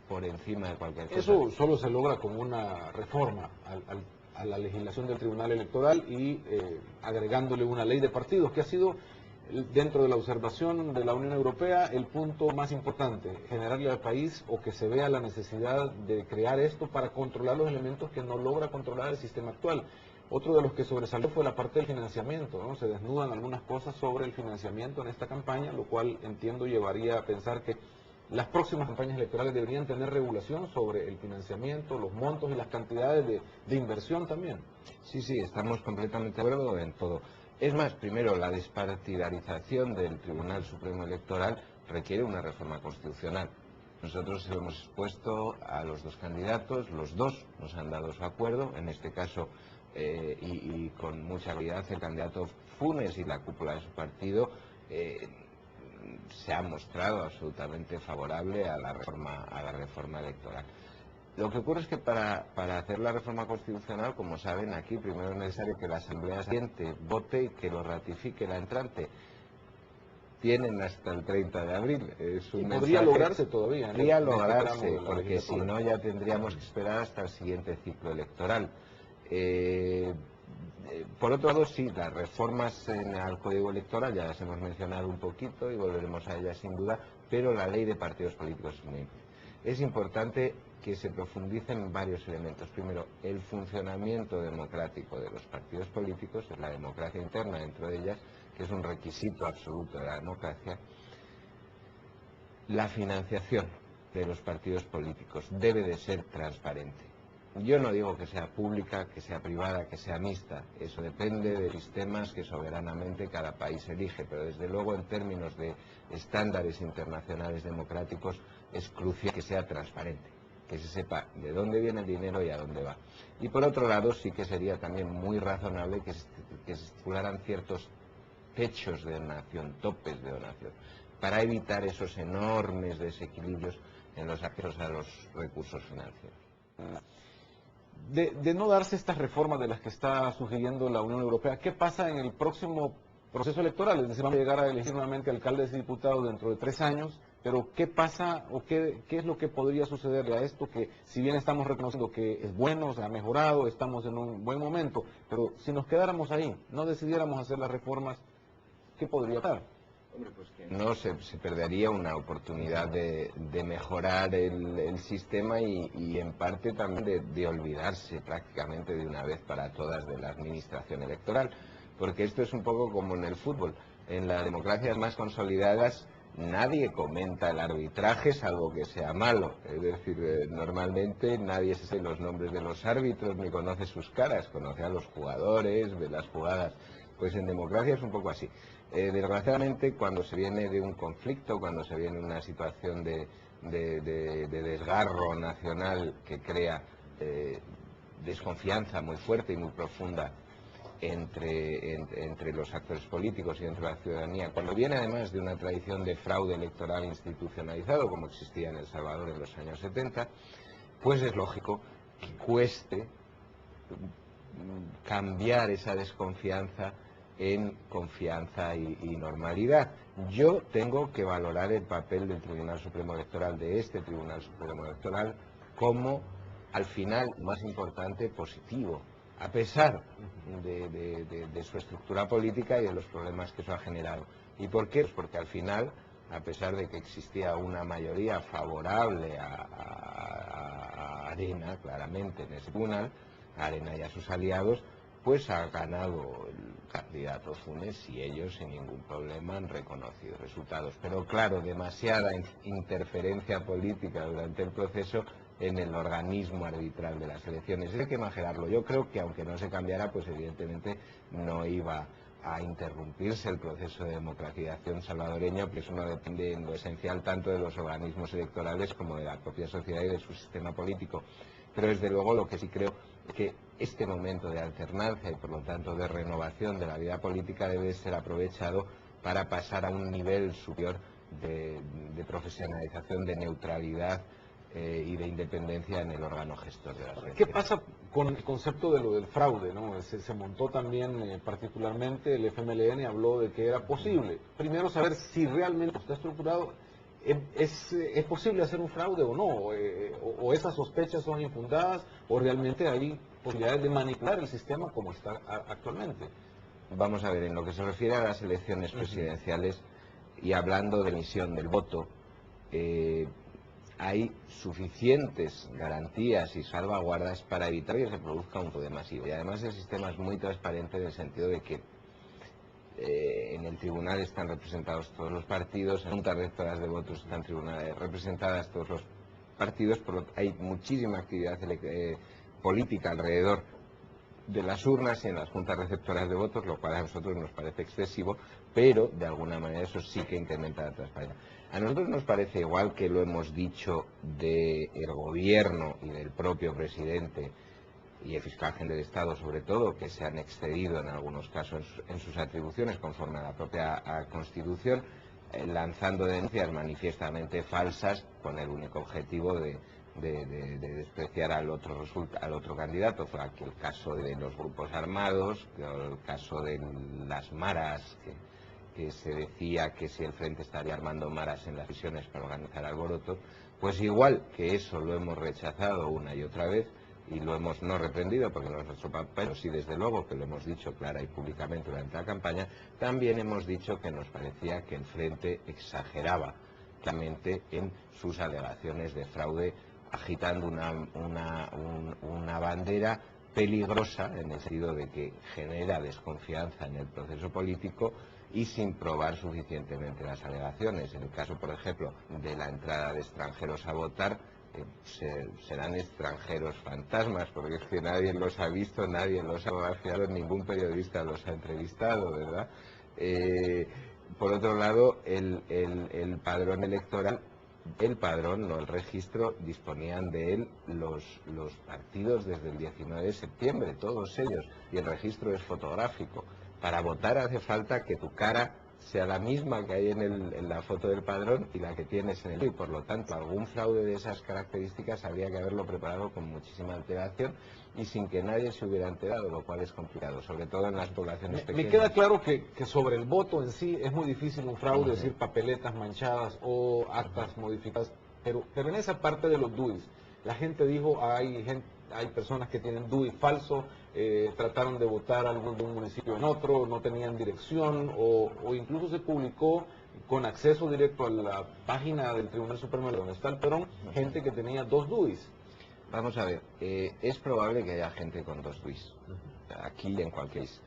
por encima de cualquier cosa. Eso solo se logra con una reforma a la legislación del Tribunal Electoral y agregándole una ley de partidos, que ha sido, dentro de la observación de la Unión Europea, el punto más importante, generarle al país o que se vea la necesidad de crear esto para controlar los elementos que no logra controlar el sistema actual. Otro de los que sobresalió fue la parte del financiamiento, ¿no? Se desnudan algunas cosas sobre el financiamiento en esta campaña, lo cual entiendo llevaría a pensar que las próximas campañas electorales deberían tener regulación sobre el financiamiento, los montos y las cantidades de inversión también. Sí, estamos completamente de acuerdo en todo. Es más, primero, la despartidarización del Tribunal Supremo Electoral requiere una reforma constitucional. Nosotros hemos expuesto a los dos candidatos, los dos nos han dado su acuerdo, en este caso, y con mucha claridad, el candidato Funes y la cúpula de su partido se ha mostrado absolutamente favorable a la reforma electoral. Lo que ocurre es que para hacer la reforma constitucional, como saben, aquí primero es necesario que la Asamblea saliente vote y que lo ratifique la entrante. Tienen hasta el 30 de abril. Es un podría lograrse todavía. Podría lograrse, porque si no ya tendríamos que esperar hasta el siguiente ciclo electoral. Por otro lado, sí, las reformas al Código Electoral ya las hemos mencionado un poquito y volveremos a ellas sin duda, pero la ley de partidos políticos es muy importante. Es importante que se profundice en varios elementos. Primero, el funcionamiento democrático de los partidos políticos, la democracia interna dentro de ellas, que es un requisito absoluto de la democracia. La financiación de los partidos políticos debe de ser transparente. Yo no digo que sea pública, que sea privada, que sea mixta. Eso depende de sistemas que soberanamente cada país elige, pero desde luego en términos de estándares internacionales democráticos es crucial que sea transparente, que se sepa de dónde viene el dinero y a dónde va. Y por otro lado sí que sería también muy razonable que se estipularan ciertos techos de donación, topes de donación, para evitar esos enormes desequilibrios en los accesos a los recursos financieros. De no darse estas reformas de las que está sugiriendo la Unión Europea, ¿qué pasa en el próximo proceso electoral? Es decir, vamos a llegar a elegir nuevamente alcaldes y diputados dentro de 3 años, pero ¿qué pasa o qué es lo que podría sucederle a esto? Que si bien estamos reconociendo que es bueno, se ha mejorado, estamos en un buen momento, pero si nos quedáramos ahí, no decidiéramos hacer las reformas, ¿qué podría pasar? No se perdería una oportunidad de mejorar el sistema y en parte también de olvidarse prácticamente de una vez para todas de la administración electoral, porque esto es un poco como en el fútbol. En las democracias más consolidadas nadie comenta el arbitraje salvo que sea malo, es decir, normalmente nadie sabe los nombres de los árbitros ni conoce sus caras, conoce a los jugadores, ve las jugadas. Pues en democracia es un poco así. Desgraciadamente, cuando se viene de un conflicto, cuando se viene una situación de desgarro nacional que crea desconfianza muy fuerte y muy profunda entre los actores políticos y entre la ciudadanía, cuando viene además de una tradición de fraude electoral institucionalizado, como existía en El Salvador en los años 70, pues es lógico que cueste cambiar esa desconfianza en confianza y normalidad. Yo tengo que valorar el papel del Tribunal Supremo Electoral, de este Tribunal Supremo Electoral, como, al final, más importante, positivo, a pesar de su estructura política y de los problemas que eso ha generado. ¿Y por qué? Pues porque al final, a pesar de que existía una mayoría favorable a Arena, claramente, en ese tribunal, a Arena y a sus aliados, pues ha ganado el candidato Funes y ellos sin ningún problema han reconocido resultados. Pero claro, demasiada interferencia política durante el proceso en el organismo arbitral de las elecciones. Hay que imaginarlo. Yo creo que aunque no se cambiara, pues evidentemente no iba a interrumpirse el proceso de democratización salvadoreña, porque eso no depende en lo esencial tanto de los organismos electorales como de la propia sociedad y de su sistema político. Pero desde luego lo que sí creo es que este momento de alternancia y por lo tanto de renovación de la vida política debe ser aprovechado para pasar a un nivel superior de profesionalización, de neutralidad y de independencia en el órgano gestor de las elecciones. ¿Qué pasa con el concepto de lo del fraude, ¿no? Se montó también particularmente, el FMLN habló de que era posible, primero saber si realmente está estructurado ¿Es posible hacer un fraude o no? ¿O esas sospechas son infundadas o realmente hay posibilidades de manipular el sistema como está actualmente? Vamos a ver, en lo que se refiere a las elecciones presidenciales y hablando de emisión del voto, hay suficientes garantías y salvaguardas para evitar que se produzca un fraude masivo. Y además el sistema es muy transparente en el sentido de que en el tribunal están representados todos los partidos, en juntas rectoras de votos están representadas todos los partidos, hay muchísima actividad política alrededor de las urnas y en las juntas receptoras de votos, lo cual a nosotros nos parece excesivo, pero de alguna manera eso sí que incrementa la transparencia. A nosotros nos parece, igual que lo hemos dicho del gobierno y del propio presidente y el fiscal general del Estado sobre todo, que se han excedido en algunos casos en sus atribuciones conforme a la propia Constitución, lanzando denuncias manifiestamente falsas con el único objetivo de despreciar al otro candidato. Fue aquí el caso de los grupos armados, el caso de las maras, que se decía que si el Frente estaría armando maras en las prisiones para organizar alborotos. Pues igual que eso lo hemos rechazado una y otra vez, y lo hemos no reprendido porque no es nuestro papel, pero sí desde luego que lo hemos dicho clara y públicamente durante la campaña, también hemos dicho que nos parecía que el Frente exageraba claramente en sus alegaciones de fraude, agitando una bandera peligrosa en el sentido de que genera desconfianza en el proceso político y sin probar suficientemente las alegaciones. En el caso, por ejemplo, de la entrada de extranjeros a votar, serán extranjeros fantasmas, porque es que nadie los ha visto, nadie los ha vaciado, ningún periodista los ha entrevistado, ¿verdad? Por otro lado, el padrón electoral, el padrón, no el registro, disponían de él los partidos desde el 19 de septiembre, todos ellos, y el registro es fotográfico. Para votar hace falta que tu cara sea la misma que hay en la foto del padrón y la que tienes en el y por lo tanto algún fraude de esas características habría que haberlo preparado con muchísima antelación y sin que nadie se hubiera enterado, lo cual es complicado, sobre todo en las poblaciones pequeñas. Me queda claro que sobre el voto en sí es muy difícil un fraude, es decir, papeletas manchadas o actas modificadas, pero en esa parte de los DUIs, la gente dijo, hay personas que tienen DUI falso, trataron de votar de un municipio en otro, no tenían dirección o incluso se publicó con acceso directo a la página del Tribunal Supremo donde está el Perón, gente que tenía 2 DUIs. Vamos a ver, es probable que haya gente con 2 DUIs, aquí y en cualquier país.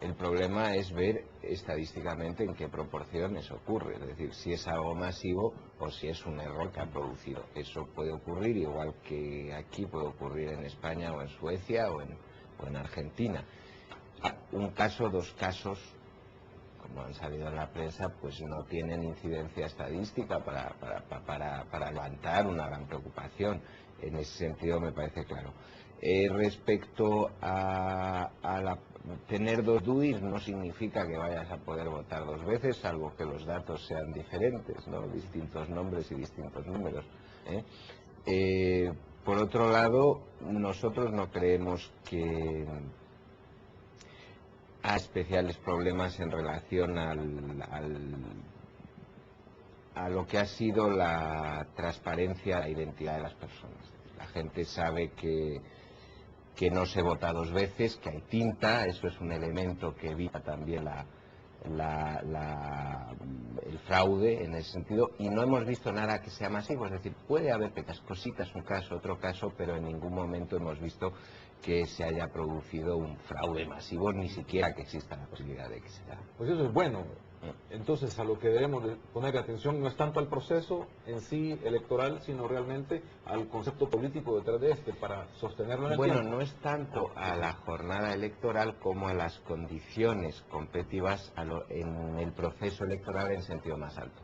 El problema es ver estadísticamente en qué proporciones ocurre, es decir, si es algo masivo o si es un error que ha producido. Eso puede ocurrir igual que aquí, puede ocurrir en España o en Suecia o en Argentina. Un caso, 2 casos, como han salido en la prensa, pues no tienen incidencia estadística para levantar una gran preocupación. En ese sentido me parece claro. Respecto a tener 2 DUIs no significa que vayas a poder votar 2 veces, salvo que los datos sean diferentes, ¿no? Distintos nombres y distintos números. Por otro lado, nosotros no creemos que haya especiales problemas en relación a lo que ha sido la transparencia, la identidad de las personas. La gente sabe que no se vota 2 veces, que hay tinta, eso es un elemento que evita también el fraude en ese sentido, y no hemos visto nada que sea masivo, es decir, puede haber pequeñas cositas, un caso, otro caso, pero en ningún momento hemos visto que se haya producido un fraude masivo, ni siquiera que exista la posibilidad de que se haga. Pues eso es bueno. Entonces, a lo que debemos de poner atención no es tanto al proceso en sí electoral, sino realmente al concepto político detrás de para sostenerlo en el tiempo. No es tanto a la jornada electoral como a las condiciones competitivas en el proceso electoral en sentido más alto.